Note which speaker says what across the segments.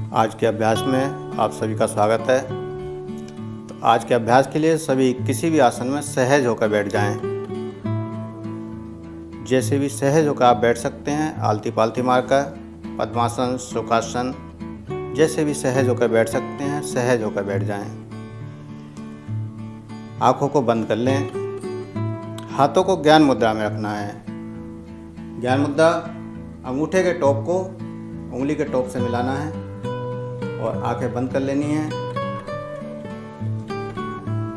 Speaker 1: आज के अभ्यास में आप सभी का स्वागत है। तो आज के अभ्यास के लिए सभी किसी भी आसन में सहज होकर बैठ जाएं। जैसे भी सहज होकर आप बैठ सकते हैं, आलती पालती मारकर, पद्मासन, सुखासन, जैसे भी सहज होकर बैठ सकते हैं, सहज होकर बैठ जाएं। आँखों को बंद कर लें। हाथों को ज्ञान मुद्रा में रखना है। ज्ञान मुद्रा अंगूठे के टॉप को उंगली के टॉप से मिलाना है और आंखें बंद कर लेनी है।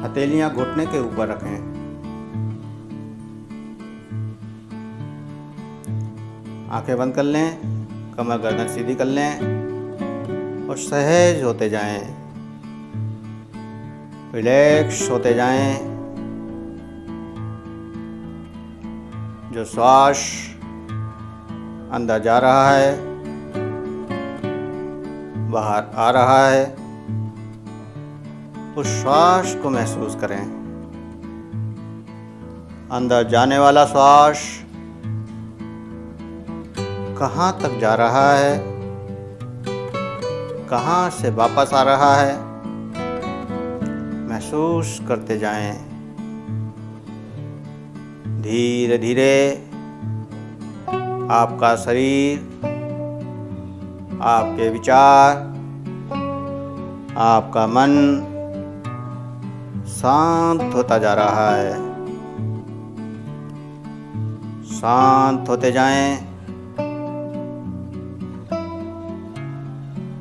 Speaker 1: हथेलियां घुटने के ऊपर रखें। आंखें बंद कर लें, कमर गर्दन सीधी कर लें और सहज होते जाएं, रिलैक्स होते जाएं। जो श्वास अंदर जा रहा है, बाहर आ रहा है, उस श्वास को महसूस करें। अंदर जाने वाला श्वास कहाँ तक जा रहा है, कहाँ से वापस आ रहा है, महसूस करते जाएं। धीरे धीरे आपका शरीर, आपके विचार, आपका मन शांत होता जा रहा है। शांत होते जाएं।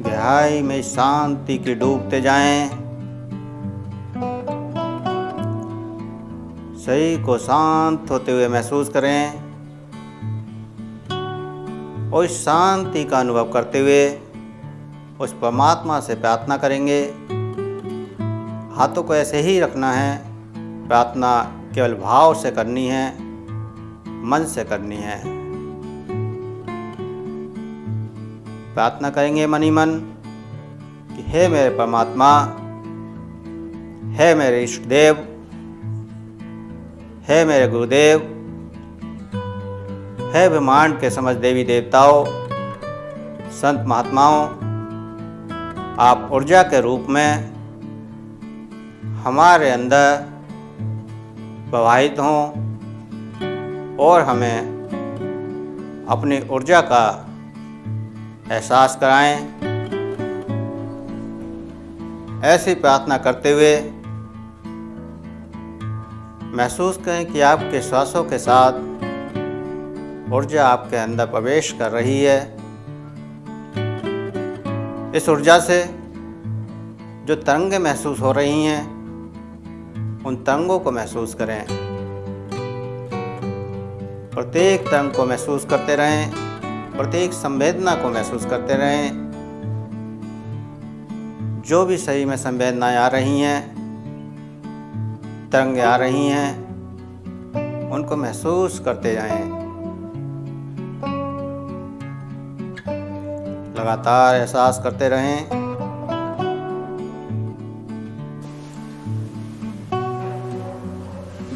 Speaker 1: गहराई में शांति की डूबते जाएं। शरीर को शांत होते हुए महसूस करें और इस शांति का अनुभव करते हुए उस परमात्मा से प्रार्थना करेंगे। हाथों को ऐसे ही रखना है। प्रार्थना केवल भाव से करनी है, मन से करनी है। प्रार्थना करेंगे मन ही मन कि हे मेरे परमात्मा, हे मेरे इष्ट देव, हे मेरे गुरुदेव, हे ब्रह्मांड के समस्त देवी देवताओं, संत महात्माओं, आप ऊर्जा के रूप में हमारे अंदर प्रवाहित हों और हमें अपनी ऊर्जा का एहसास कराएं। ऐसी प्रार्थना करते हुए महसूस करें कि आपके श्वासों के साथ ऊर्जा आपके अंदर प्रवेश कर रही है। इस ऊर्जा से जो तरंगें महसूस हो रही हैं, उन तरंगों को महसूस करें। प्रत्येक तरंग को महसूस करते रहें, प्रत्येक संवेदना को महसूस करते रहें। जो भी शरीर में संवेदनाएं आ रही हैं, तरंगें आ रही हैं, उनको महसूस करते जाएं। लगातार एहसास करते रहें।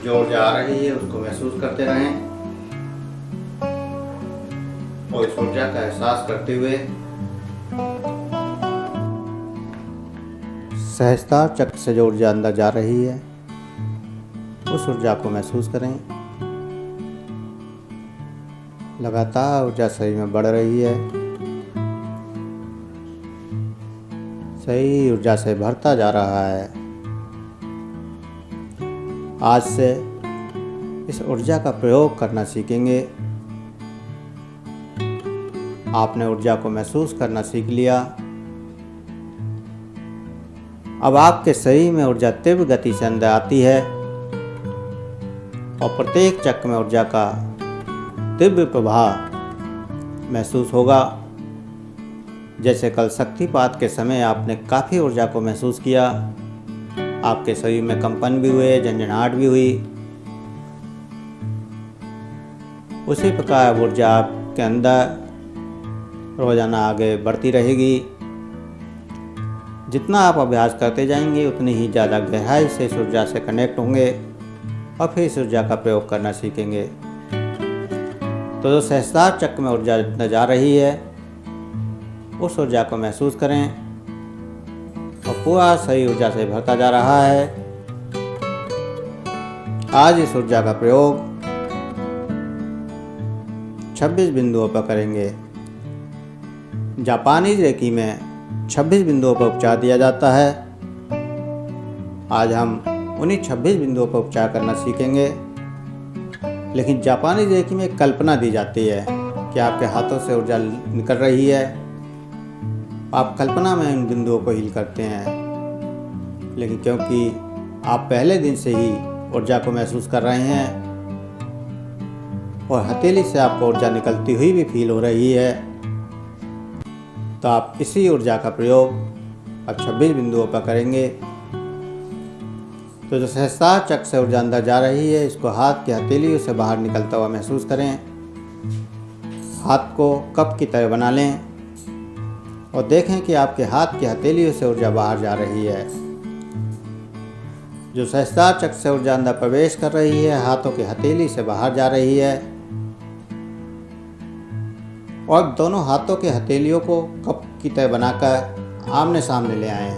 Speaker 1: जो ऊर्जा आ रही है उसको महसूस करते रहें और इस ऊर्जा का एहसास करते हुए सहजता चक्र से जो ऊर्जा अंदर जा रही है, उस ऊर्जा को महसूस करें। लगातार ऊर्जा शरीर में बढ़ रही है। सही ऊर्जा से भरता जा रहा है। आज से इस ऊर्जा का प्रयोग करना सीखेंगे। आपने ऊर्जा को महसूस करना सीख लिया। अब आपके शरीर में ऊर्जा तीव्र गति से अंदर आती है और प्रत्येक चक्र में ऊर्जा का तीव्र प्रभाव महसूस होगा। जैसे कल शक्तिपात के समय आपने काफ़ी ऊर्जा को महसूस किया, आपके शरीर में कंपन भी हुए, झंझनाहट भी हुई। उसी प्रकार ऊर्जा आपके अंदर रोजाना आगे बढ़ती रहेगी। जितना आप अभ्यास करते जाएंगे, उतनी ही ज़्यादा गहराई से इस ऊर्जा से कनेक्ट होंगे और फिर इस ऊर्जा का प्रयोग करना सीखेंगे। तो जो सहस्त्रार चक्र में ऊर्जा जा रही है, उस ऊर्जा को महसूस करें और पूरा सही ऊर्जा से भरता जा रहा है। आज इस ऊर्जा का प्रयोग 26 बिंदुओं पर करेंगे। जापानी रेकी में 26 बिंदुओं पर उपचार दिया जाता है। आज हम उन्हीं 26 बिंदुओं पर उपचार करना सीखेंगे। लेकिन जापानी रेकी में कल्पना दी जाती है कि आपके हाथों से ऊर्जा निकल रही है, आप कल्पना में इन बिंदुओं को हील करते हैं। लेकिन क्योंकि आप पहले दिन से ही ऊर्जा को महसूस कर रहे हैं और हथेली से आपको ऊर्जा निकलती हुई भी फील हो रही है, तो आप इसी ऊर्जा का प्रयोग अब 26 बिंदुओं पर करेंगे। तो जो सहस्त्रार चक्र से ऊर्जा अंदर जा रही है, इसको हाथ की हथेलियों से बाहर निकलता हुआ महसूस करें। हाथ को कप की तरह बना लें और देखें कि आपके हाथ की हथेलियों से ऊर्जा बाहर जा रही है। जो सहस्त्रार चक्र से ऊर्जा अंदर प्रवेश कर रही है, हाथों की हथेली से बाहर जा रही है। और दोनों हाथों के हथेलियों को कप की तरह बनाकर आमने सामने ले आएं।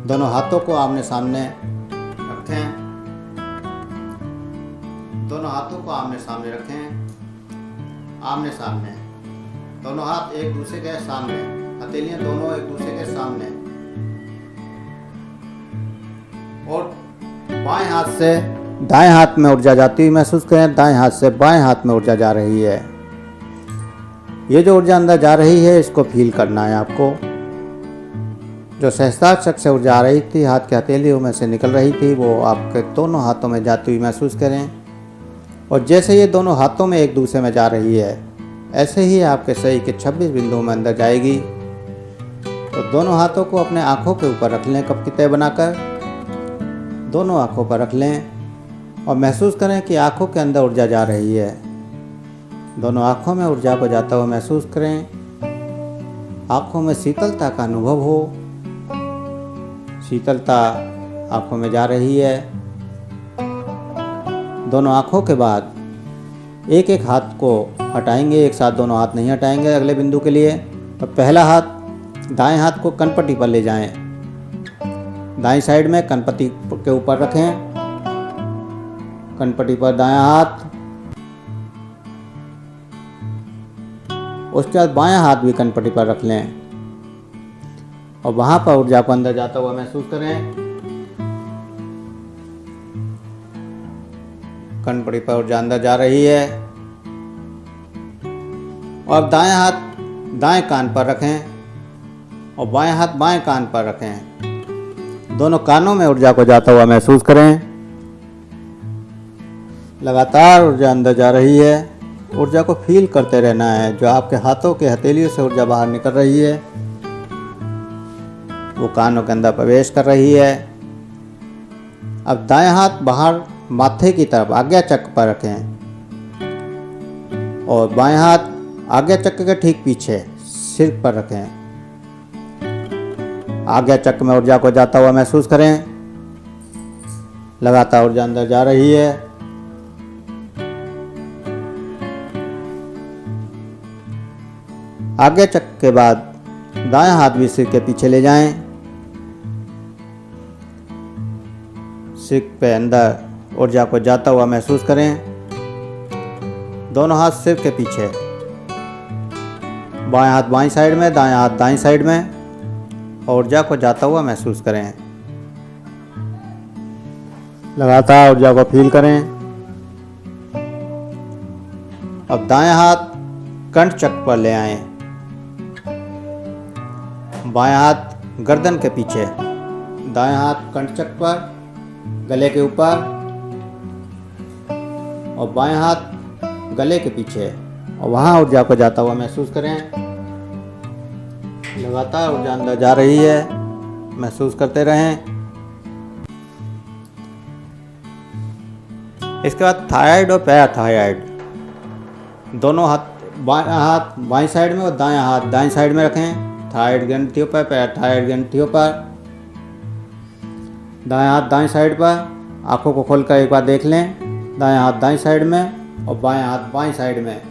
Speaker 1: दोनों हाथों को आमने सामने रखें। दोनों हाथों को आमने सामने रखें। आमने सामने दोनों हाथ एक दूसरे के सामने, हथेलियां दोनों एक दूसरे के सामने। और बाएं हाथ से दाएं हाथ में ऊर्जा जाती हुई महसूस करें। दाएं हाथ से बाएं हाथ में ऊर्जा जा रही है। ये जो ऊर्जा अंदर जा रही है, इसको फील करना है आपको। जो सहस्त्रार चक्र से ऊर्जा आ रही थी, हाथ की हथेलियों में से निकल रही थी, वो आपके दोनों हाथों में जाती हुई महसूस करें। और जैसे ये दोनों हाथों में एक दूसरे में जा रही है, ऐसे ही आपके शरीर के 26 बिंदुओं में अंदर जाएगी। तो दोनों हाथों को अपने आँखों के ऊपर रख लें, कप की तरह बनाकर दोनों आँखों पर रख लें और महसूस करें कि आँखों के अंदर ऊर्जा जा रही है। दोनों आँखों में ऊर्जा को जाता हुआ महसूस करें। आँखों में शीतलता का अनुभव हो। शीतलता आँखों में जा रही है। दोनों आँखों के बाद एक एक हाथ को हटाएंगे, एक साथ दोनों हाथ नहीं हटाएंगे अगले बिंदु के लिए। तो पहला हाथ, दाएं हाथ को कनपट्टी पर ले जाएं। दाएं साइड में कनपट्टी के ऊपर रखें। कनपट्टी पर दायां हाथ, उसके बाद बायां हाथ भी कनपट्टी पर रख लें और वहां पर ऊर्जा को अंदर जाता हुआ महसूस करें। कनपट्टी पर ऊर्जा अंदर जा रही है। और दायां हाथ दाएं कान पर रखें और बायां हाथ बाएं कान पर रखें। दोनों कानों में ऊर्जा को जाता हुआ महसूस करें। लगातार ऊर्जा अंदर जा रही है। ऊर्जा को फील करते रहना है। जो आपके हाथों के हथेलियों से ऊर्जा बाहर निकल रही है, वो कानों के अंदर प्रवेश कर रही है। अब दाएं हाथ बाहर माथे की तरफ आज्ञा चक्र पर रखें और बाएं हाथ आज्ञा चक्र के ठीक पीछे सिर पर रखें। आज्ञा चक्र में ऊर्जा को जाता हुआ महसूस करें। लगातार ऊर्जा अंदर जा रही है। आज्ञा चक्र के बाद दायां हाथ भी सिर के पीछे ले जाएं। सिर पे अंदर ऊर्जा को जाता हुआ महसूस करें। दोनों हाथ सिर के पीछे, बाएं हाथ बाईं साइड में, दायां हाथ दाईं साइड में, और ऊर्जा को जाता हुआ महसूस करें। लगातार ऊर्जा को फील करें। अब दायां हाथ कंठ चक्र पर ले आएं। बायां हाथ गर्दन के पीछे, दायां हाथ कंठ चक्र पर गले के ऊपर और बायां हाथ गले के पीछे, और वहां ऊर्जा को जाता हुआ महसूस करें। लगातार ऊर्जा अंदर जा रही है, महसूस करते रहें। इसके बाद थायराइड और पैराथायराइड, दोनों हाथ बाईं साइड में और दायां हाथ दाईं साइड में रखें। थायराइड ग्रंथियों पर, पैराथायराइड ग्रंथियों पर, दायां हाथ दाईं साइड पर। आंखों को खोलकर एक बार देख लें। दायां हाथ दाईं साइड में और बायां हाथ बाईं साइड में।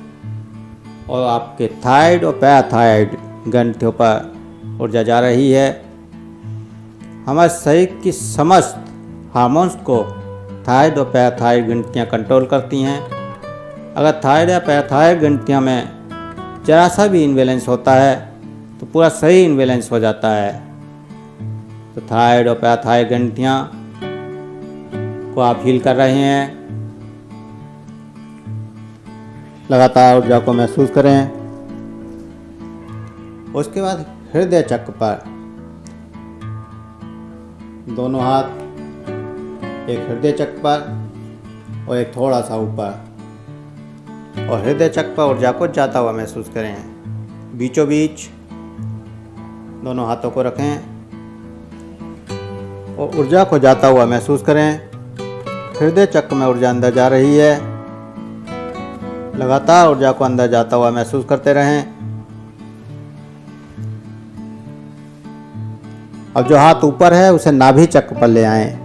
Speaker 1: और आपके थायराइड और पैराथायराइड ग्रंथियों पर ऊर्जा जा रही है। हमारे शरीर की समस्त हार्मोन्स को थायराइड और पैराथायराइड ग्रंथियाँ कंट्रोल करती हैं। अगर थायराइड या पैराथायराइड ग्रंथियों में जरा सा भी इनबैलेंस होता है तो पूरा शरीर इनबैलेंस हो जाता है। तो थायराइड और पैराथायराइड ग्रंथियाँ को आप हील कर रहे हैं। लगातार ऊर्जा को महसूस करें। उसके बाद हृदय चक्र पर दोनों हाथ, एक हृदय चक्र पर और एक थोड़ा सा ऊपर, और हृदय चक्र पर ऊर्जा को जाता हुआ महसूस करें। बीचों बीच दोनों हाथों को रखें और ऊर्जा को जाता हुआ महसूस करें। हृदय चक्र में ऊर्जा अंदर जा रही है। लगातार ऊर्जा को अंदर जाता हुआ महसूस करते रहें। अब जो हाथ ऊपर है उसे नाभि चक्र पर ले आएं।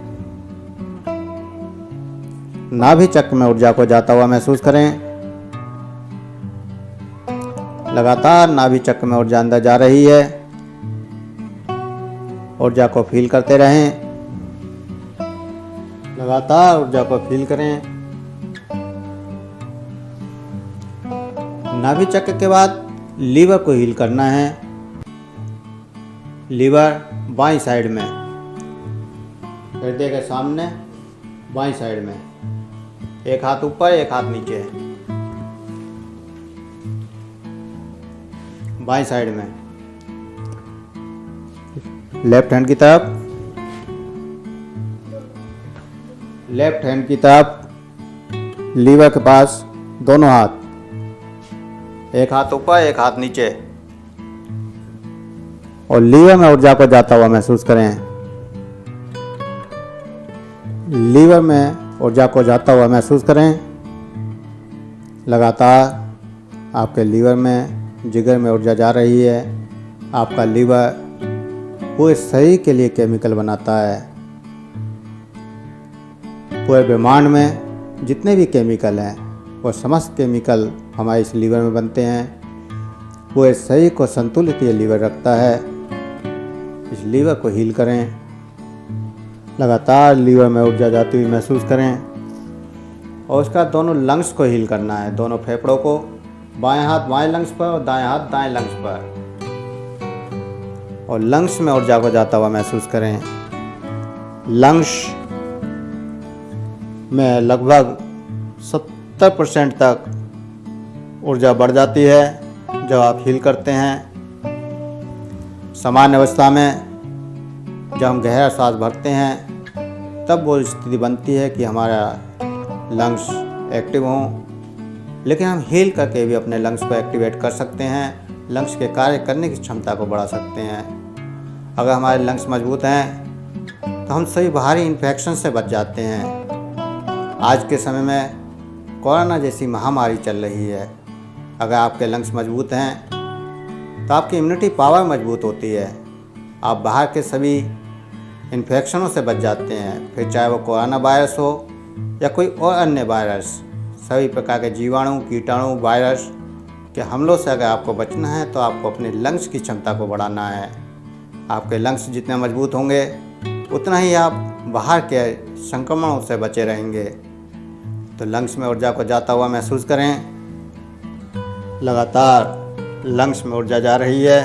Speaker 1: नाभि चक्र में ऊर्जा को जाता हुआ महसूस करें। लगातार नाभि चक्र में ऊर्जा अंदर जा रही है। ऊर्जा को फील करते रहें। लगातार ऊर्जा को फील करें। नाभि चक्र के बाद लीवर को हील करना है। लीवर बाईं साइड में, हृदय के सामने बाईं साइड में, एक हाथ ऊपर एक हाथ नीचे, बाईं साइड में, लेफ्ट हैंड की तरफ, लेफ्ट हैंड की तरफ लीवर के पास दोनों हाथ, एक हाथ ऊपर एक हाथ नीचे, और लीवर में ऊर्जा को जाता हुआ महसूस करें। लीवर में ऊर्जा को जाता हुआ महसूस करें। लगातार आपके लीवर में, जिगर में ऊर्जा जा रही है। आपका लीवर पूरे शरीर के लिए केमिकल बनाता है। पूरे ब्रह्मांड में जितने भी केमिकल हैं वो समस्त केमिकल हमारे इस लीवर में बनते हैं। पूरे शरीर को संतुलित ये लीवर रखता है। इस लीवर को हील करें। लगातार लीवर में ऊर्जा जाती हुई महसूस करें। और उसका दोनों लंग्स को हील करना है, दोनों फेफड़ों को। बाएं हाथ बाएं लंग्स पर और दाएं हाथ दाएं लंग्स पर, और लंग्स में ऊर्जा को जाता हुआ महसूस करें। लंग्स में लगभग 70% तक ऊर्जा बढ़ जाती है जब आप हील करते हैं। सामान्य अवस्था में जब हम गहरा सांस भरते हैं तब वो स्थिति बनती है कि हमारा लंग्स एक्टिव हों, लेकिन हम हील करके भी अपने लंग्स को एक्टिवेट कर सकते हैं। लंग्स के कार्य करने की क्षमता को बढ़ा सकते हैं। अगर हमारे लंग्स मजबूत हैं तो हम सभी बाहरी इन्फेक्शन से बच जाते हैं। आज के समय में कोरोना जैसी महामारी चल रही है। अगर आपके लंग्स मजबूत हैं तो आपकी इम्यूनिटी पावर मजबूत होती है। आप बाहर के सभी इन्फेक्शनों से बच जाते हैं, फिर चाहे वो कोरोना वायरस हो या कोई और अन्य वायरस। सभी प्रकार के जीवाणु, कीटाणु, वायरस के हमलों से अगर आपको बचना है तो आपको अपने लंग्स की क्षमता को बढ़ाना है। आपके लंग्स जितने मजबूत होंगे उतना ही आप बाहर के संक्रमणों से बचे रहेंगे। तो लंग्स में ऊर्जा को जाता हुआ महसूस करें। लगातार लंग्स में ऊर्जा जा रही है।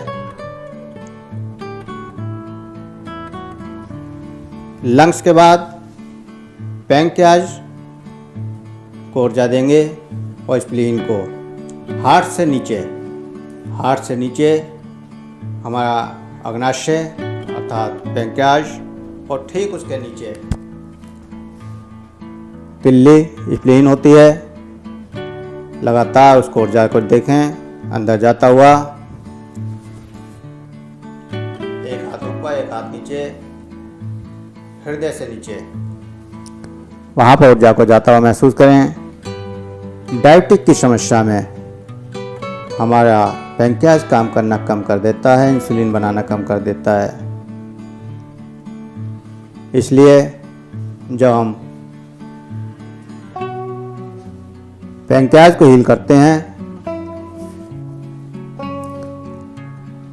Speaker 1: लंग्स के बाद पैंक्रियाज को ऊर्जा देंगे और स्प्लीन को। हार्ट से नीचे हमारा अग्नाशय अर्थात पैंक्रियाज, और ठीक उसके नीचे तिल्ली स्प्लीन होती है। लगातार उसको ऊर्जा को देखें अंदर जाता हुआ। एक हाथ ऊपर एक हाथ नीचे, हृदय से नीचे, वहाँ पर ऊर्जा को जाता हुआ महसूस करें। डायबिटिक की समस्या में हमारा पैंक्रियाज काम करना कम कर देता है, इंसुलिन बनाना कम कर देता है। इसलिए जब हम पैंक्रियाज को हील करते हैं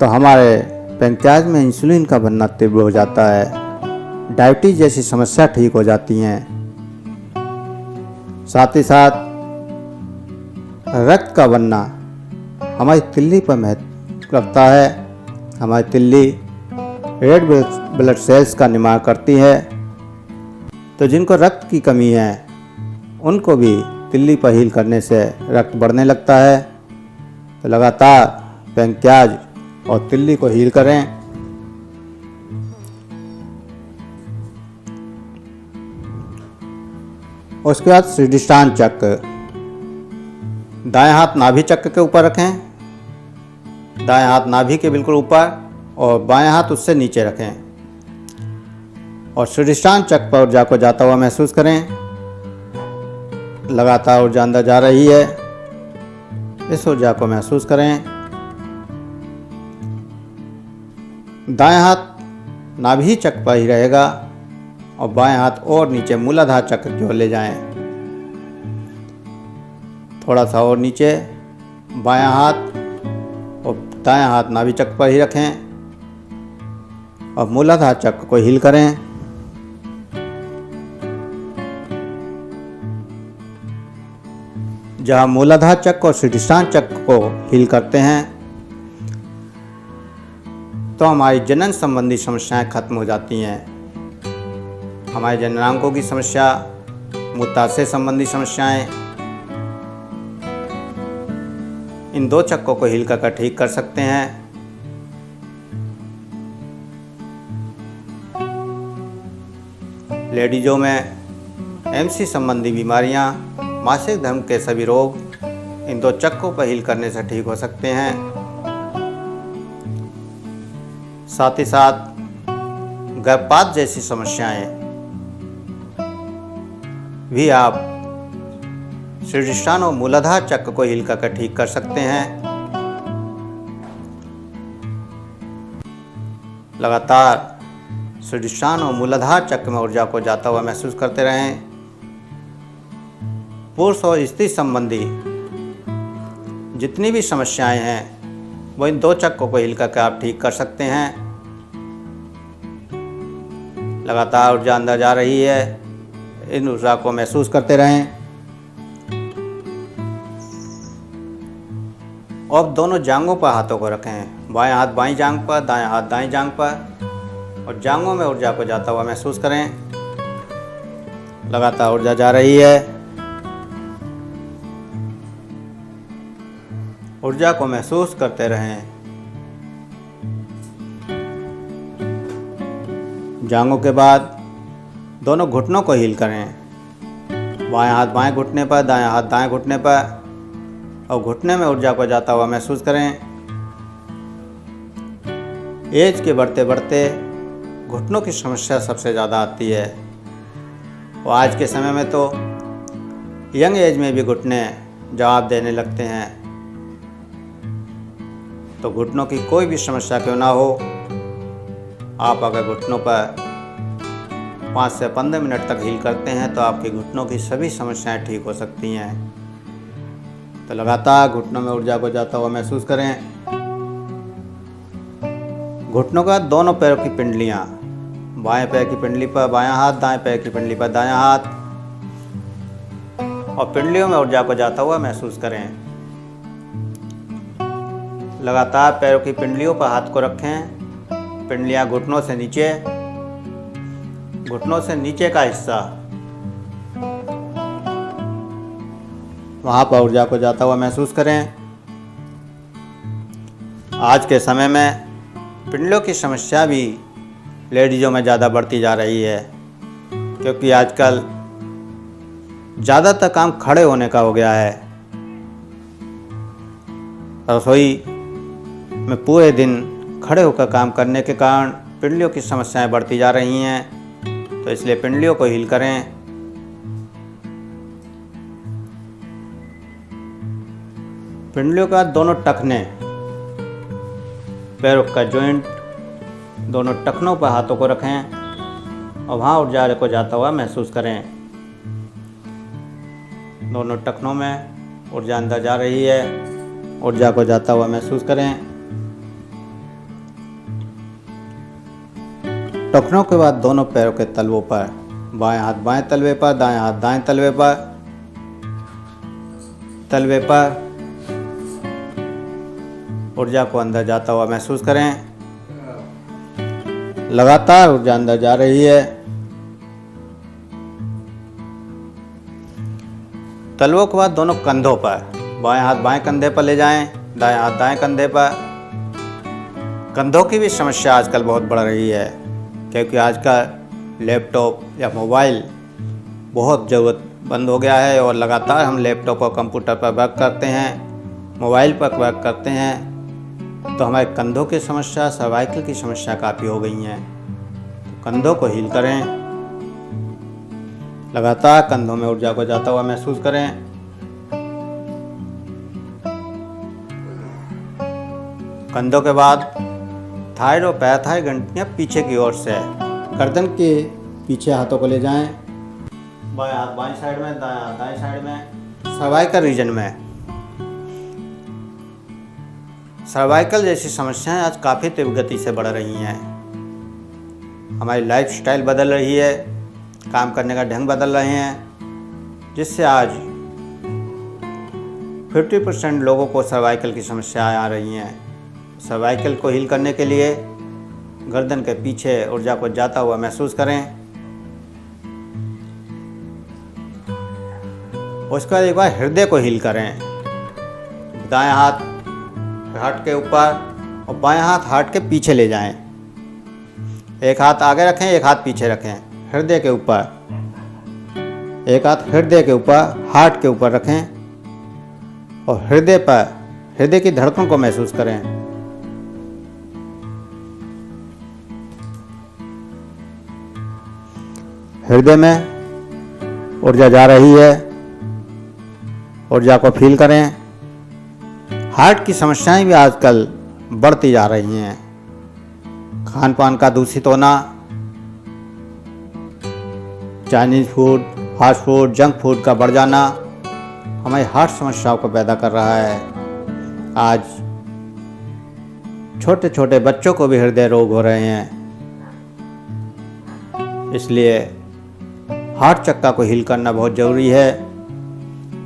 Speaker 1: तो हमारे पैंक्रियाज में इंसुलिन का बनना तीव्र हो जाता है। डायबिटीज जैसी समस्या ठीक हो जाती हैं। साथ ही साथ रक्त का बनना हमारी तिल्ली पर महत्व रखता है। हमारी तिल्ली रेड ब्लड सेल्स का निर्माण करती है। तो जिनको रक्त की कमी है उनको भी तिल्ली पर हील करने से रक्त बढ़ने लगता है। तो लगातार पैंक्रियाज और तिल्ली को हील करें। उसके बाद शीर्षासन चक्र। दाएं हाथ नाभि चक्र के ऊपर रखें, दाएं हाथ नाभि के बिल्कुल ऊपर और बाएं हाथ उससे नीचे रखें और शीर्षासन चक्र पर ऊर्जा को जाता हुआ महसूस करें। लगातार ऊर्जा अंदर जा रही है, इस ऊर्जा को महसूस करें। दाएं हाथ नाभि चक्र पर ही रहेगा और बाएं हाथ और नीचे मूलाधार चक्र की ओर ले जाएं। थोड़ा सा और नीचे बायां हाथ और दायां हाथ नाभि चक्र पर ही रखें और मूलाधार चक्र को हील करें। जहां मूलाधार चक्र और शीर्षासन चक्र को हील करते हैं तो हमारी जनन संबंधी समस्याएं खत्म हो जाती हैं। हमारे जननांगों की समस्या, मूत्राशय संबंधी समस्याएं, इन दो चक्रों को हील कर ठीक कर सकते हैं। लेडीजों में एमसी संबंधी बीमारियां, मासिक धर्म के सभी रोग इन दो चक्रों पर हील करने से ठीक हो सकते हैं। साथ ही साथ गर्भपात जैसी समस्याएं भी आप शीर्षासन और मूलाधार चक्र को हील कर ठीक कर सकते हैं। लगातार शीर्षासन और मूलाधार चक्र में ऊर्जा को जाता हुआ महसूस करते रहें। पुरुष और स्त्री संबंधी जितनी भी समस्याएं हैं वो इन दो चक्रों को हिल करके आप ठीक कर सकते हैं। लगातार ऊर्जा अंदर जा रही है, इन ऊर्जा को महसूस करते रहें। और दोनों जांघों पर हाथों को रखें, बाएं हाथ बाईं जांघ पर, दाएं हाथ दाईं जांघ पर, और जांघों में ऊर्जा को जाता हुआ महसूस करें। लगातार ऊर्जा जा रही है, ऊर्जा को महसूस करते रहें। जांघों के बाद दोनों घुटनों को हील करें, बाएं हाथ बाएं घुटने पर, दाएं हाथ दाएं घुटने पर, और घुटने में ऊर्जा को जाता हुआ महसूस करें। एज के बढ़ते बढ़ते घुटनों की समस्या सबसे ज़्यादा आती है और आज के समय में तो यंग एज में भी घुटने जवाब देने लगते हैं। तो घुटनों की कोई भी समस्या क्यों ना हो, आप अगर घुटनों पर 5 से 15 मिनट तक हील करते हैं तो आपकी घुटनों की सभी समस्याएं ठीक हो सकती हैं। तो लगातार घुटनों में ऊर्जा को जाता हुआ महसूस करें। घुटनों का दोनों पैरों की पिंडलियां, बाएं पैर की पिंडली पर बायां हाथ, दाएं पैर की पिंडली पर दायां हाथ, और पिंडलियों में ऊर्जा को जाता हुआ महसूस करें। लगातार पैरों की पिंडलियों पर हाथ को रखें। पिंडलियां घुटनों से नीचे, घुटनों से नीचे का हिस्सा, वहां पर ऊर्जा को जाता हुआ महसूस करें। आज के समय में पिंडलियों की समस्या भी लेडीज़ों में ज़्यादा बढ़ती जा रही है, क्योंकि आजकल ज़्यादातर काम खड़े होने का हो गया है। रसोई में पूरे दिन खड़े होकर काम करने के कारण पिंडलियों की समस्याएं बढ़ती जा रही हैं। तो इसलिए पिंडलियों को हील करें। पिंडलियों का दोनों टखने, पैरों का जॉइंट, दोनों टखनों पर हाथों को रखें और वहाँ ऊर्जा को जाता हुआ महसूस करें। दोनों टखनों में ऊर्जा अंदर जा रही है, ऊर्जा को जाता हुआ महसूस करें। टखनों के बाद दोनों पैरों के तलवों पर, बाएं हाथ बाएं तलवे पर, दाएं हाथ दाएं तलवे पर ऊर्जा को अंदर जाता हुआ महसूस करें। लगातार ऊर्जा अंदर जा रही है। तलवों के बाद दोनों कंधों पर, बाएं हाथ बाएं कंधे पर ले जाएं, दाएं हाथ दाएं कंधे पर। कंधों की भी समस्या आजकल बहुत बढ़ रही है, क्योंकि आजकल लैपटॉप या मोबाइल बहुत ज़रूरतमंद हो गया है और लगातार हम लैपटॉप और कंप्यूटर पर वर्क करते हैं, मोबाइल पर वर्क करते हैं, तो हमारे कंधों की समस्या, सर्वाइकल की समस्या काफ़ी हो गई हैं। तो कंधों को हील करें। लगातार कंधों में ऊर्जा को जाता हुआ महसूस करें। कंधों के बाद थाइड और पैराथाइड ग्रंथियाँ पीछे की ओर से, गर्दन के पीछे हाथों को ले जाएं, बाएं हाथ बाएं साइड में, दाएं हाथ दाएं साइड में। सर्वाइकल रीजन में, सर्वाइकल जैसी समस्याएं आज काफ़ी तीव्र गति से बढ़ रही हैं। हमारी लाइफस्टाइल बदल रही है, काम करने का ढंग बदल रहे हैं, जिससे आज 50% लोगों को सर्वाइकल की समस्याएं आ रही हैं। सर्वाइकल को हील करने के लिए गर्दन के पीछे ऊर्जा को जाता हुआ महसूस करें। उसके बाद एक बार हृदय को हील करें। दाएं हाथ हार्ट के ऊपर और बाएं हाथ हार्ट के पीछे ले जाएं। एक हाथ आगे रखें, एक हाथ पीछे रखें, हृदय के ऊपर। एक हाथ हृदय के ऊपर, हार्ट के ऊपर रखें और हृदय पर, हृदय की धड़कन को महसूस करें। हृदय में ऊर्जा जा रही है, ऊर्जा को फील करें। हार्ट की समस्याएं भी आजकल बढ़ती जा रही हैं। खान पान का दूषित होना, Chinese food, fast food, junk food का बढ़ जाना हमारी हार्ट समस्याओं को पैदा कर रहा है। आज छोटे छोटे बच्चों को भी हृदय रोग हो रहे हैं। इसलिए हार्ट चक्का को हील करना बहुत ज़रूरी है।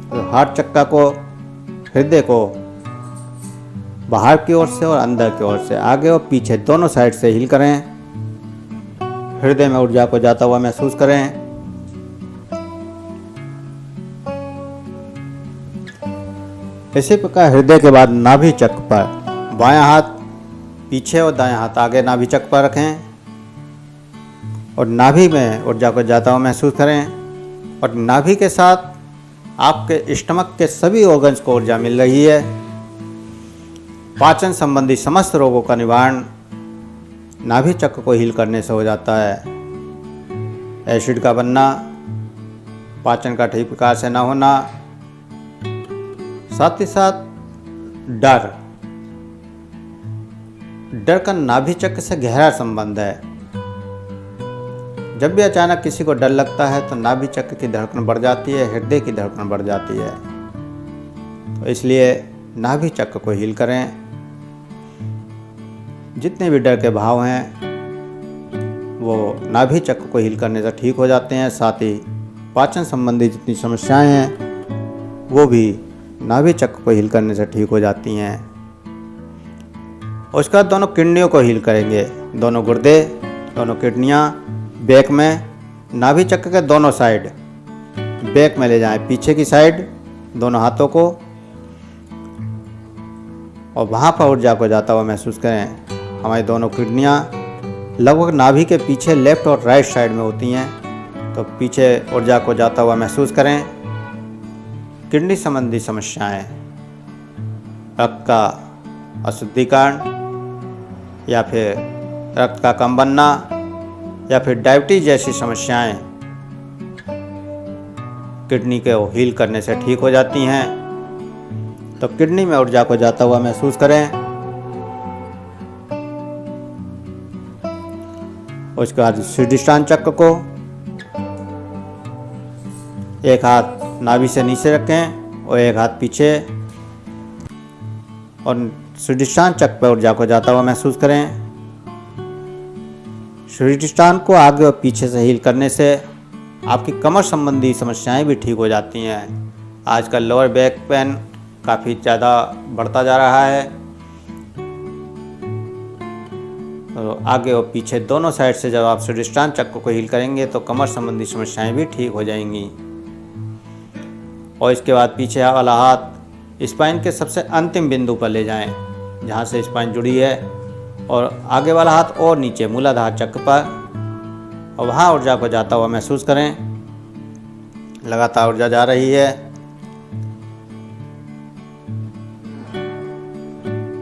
Speaker 1: तो हार्ट चक्का को, हृदय को बाहर की ओर से और अंदर की ओर से, आगे और पीछे दोनों साइड से हील करें। हृदय में ऊर्जा को जाता हुआ महसूस करें। इसी प्रकार हृदय के बाद नाभि चक्र पर, बायां हाथ पीछे और दायां हाथ आगे नाभि चक्र पर रखें और नाभि में ऊर्जा को जाता हुआ महसूस करें। और नाभि के साथ आपके स्टमक के सभी ऑर्गन्स को ऊर्जा मिल रही है। पाचन संबंधी समस्त रोगों का निवारण नाभि चक्र को हील करने से हो जाता है। एसिड का बनना, पाचन का ठीक प्रकार से न होना, साथ ही साथ डर का नाभि चक्र से गहरा संबंध है। जब भी अचानक किसी को डर लगता है तो नाभि चक्र की धड़कन बढ़ जाती है, हृदय की धड़कन बढ़ जाती है। तो इसलिए नाभि चक्र को हील करें। जितने भी डर के भाव हैं वो नाभि चक्र को हील करने से ठीक हो जाते हैं। साथ ही पाचन संबंधी जितनी समस्याएं हैं वो भी नाभि चक्र को हील करने से ठीक हो जाती हैं। उसके बाद दोनों किडनियों को हील करेंगे। दोनों गुर्दे, दोनों किडनियाँ बैक में, नाभि चक्र के दोनों साइड बैक में ले जाएं, पीछे की साइड दोनों हाथों को, और वहाँ पर ऊर्जा को जाता हुआ महसूस करें। हमारी दोनों किडनियाँ लगभग नाभि के पीछे लेफ्ट और राइट साइड में होती हैं, तो पीछे ऊर्जा को जाता हुआ महसूस करें। किडनी संबंधी समस्याएं, रक्त का अशुद्धिकरण या फिर रक्त का कम बनना या फिर डायबिटीज जैसी समस्याएं किडनी को हील करने से ठीक हो जाती हैं। तो किडनी में ऊर्जा को जाता हुआ महसूस करें। उसके बाद स्वादिष्टान चक्र को एक हाथ नाभि से नीचे रखें और एक हाथ पीछे, और स्वादिष्टान चक्र पर ऊर्जा को जाता हुआ महसूस करें। स्वादिष्टान को आगे और पीछे से हील करने से आपकी कमर संबंधी समस्याएं भी ठीक हो जाती हैं। आजकल लोअर बैक पेन काफ़ी ज़्यादा बढ़ता जा रहा है, तो आगे और पीछे दोनों साइड से जब आप स्वादिष्टान चक्र को हील करेंगे तो कमर संबंधी समस्याएं भी ठीक हो जाएंगी। और इसके बाद पीछे वाला हाथ स्पाइन के सबसे अंतिम बिंदु पर ले जाएं, जहां से स्पाइन जुड़ी है, और आगे वाला हाथ और नीचे मूलाधार चक्र पर, और वहाँ ऊर्जा को जाता हुआ महसूस करें। लगातार ऊर्जा जा रही है।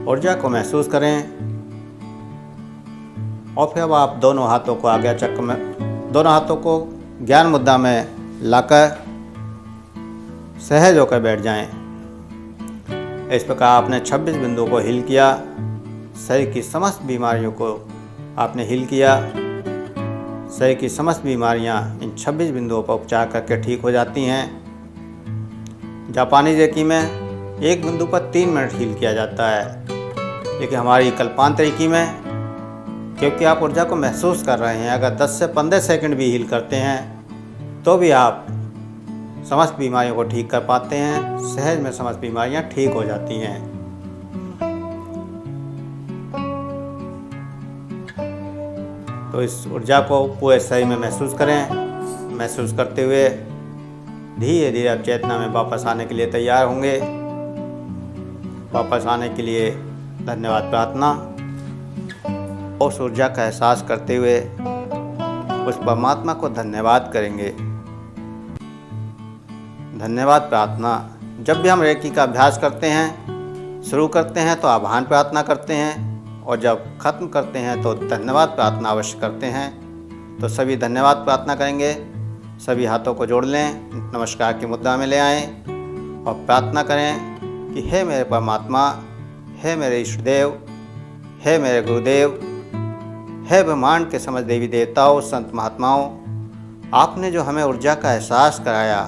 Speaker 1: ऊर्जा को महसूस करें और फिर अब आप दोनों हाथों को आगे चक्र में, दोनों हाथों को ज्ञान मुद्रा में लाकर सहज होकर बैठ जाएं। इस प्रकार आपने 26 बिंदुओं को हील किया। शरीर की समस्त बीमारियों को आपने हील किया। शरीर की समस्त बीमारियां इन 26 बिंदुओं पर उपचार करके ठीक हो जाती हैं। जापानी रेकी में एक बिंदु पर 3 मिनट हील किया जाता है, लेकिन हमारी कल्पांत रेकी में, क्योंकि आप ऊर्जा को महसूस कर रहे हैं, अगर 10 से 15 सेकंड भी हील करते हैं तो भी आप समस्त बीमारियों को ठीक कर पाते हैं। सहज में समस्त बीमारियां ठीक हो जाती हैं। तो इस ऊर्जा को पूरे शरीर में महसूस करें। महसूस करते हुए धीरे धीरे आप चेतना में वापस आने के लिए तैयार होंगे। वापस आने के लिए धन्यवाद प्रार्थना। उस ऊर्जा का एहसास करते हुए उस परमात्मा को धन्यवाद करेंगे। धन्यवाद प्रार्थना। जब भी हम रेकी का अभ्यास करते हैं, शुरू करते हैं तो आभान प्रार्थना करते हैं, और जब खत्म करते हैं तो धन्यवाद प्रार्थना अवश्य करते हैं। तो सभी धन्यवाद प्रार्थना करेंगे। सभी हाथों को जोड़ लें, नमस्कार की मुद्रा में ले आएं और प्रार्थना करें कि हे मेरे परमात्मा, हे मेरे इष्ट देव, हे मेरे गुरुदेव, हे ब्रह्मांड के समस्त देवी देवताओं, संत महात्माओं, आपने जो हमें ऊर्जा का एहसास कराया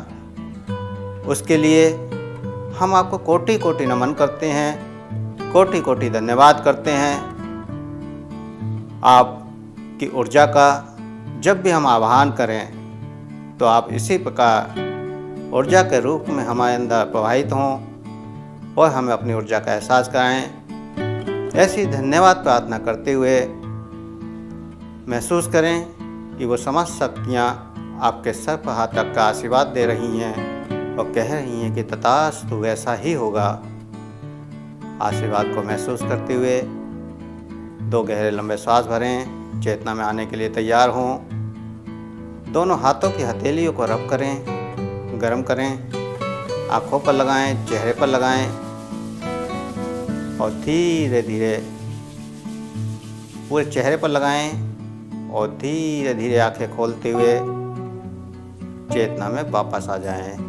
Speaker 1: उसके लिए हम आपको कोटि कोटि नमन करते हैं, कोटि कोटि धन्यवाद करते हैं। आपकी ऊर्जा का जब भी हम आह्वान करें तो आप इसी प्रकार ऊर्जा के रूप में हमारे अंदर प्रवाहित हों और हमें अपनी ऊर्जा का एहसास कराएं। ऐसी धन्यवाद प्रार्थना करते हुए महसूस करें कि वो समस्त शक्तियाँ आपके सर पर हाथ रखकर आशीर्वाद दे रही हैं और कह रही हैं कि तथास्तु वैसा ही होगा। आशीर्वाद को महसूस करते हुए 2 गहरे लंबे श्वास भरें। चेतना में आने के लिए तैयार हों। दोनों हाथों की हथेलियों को रब करें, गर्म करें, आँखों पर लगाएं, चेहरे पर लगाएं और धीरे धीरे पूरे चेहरे पर लगाएं और धीरे धीरे आंखें खोलते हुए चेतना में वापस आ जाएं।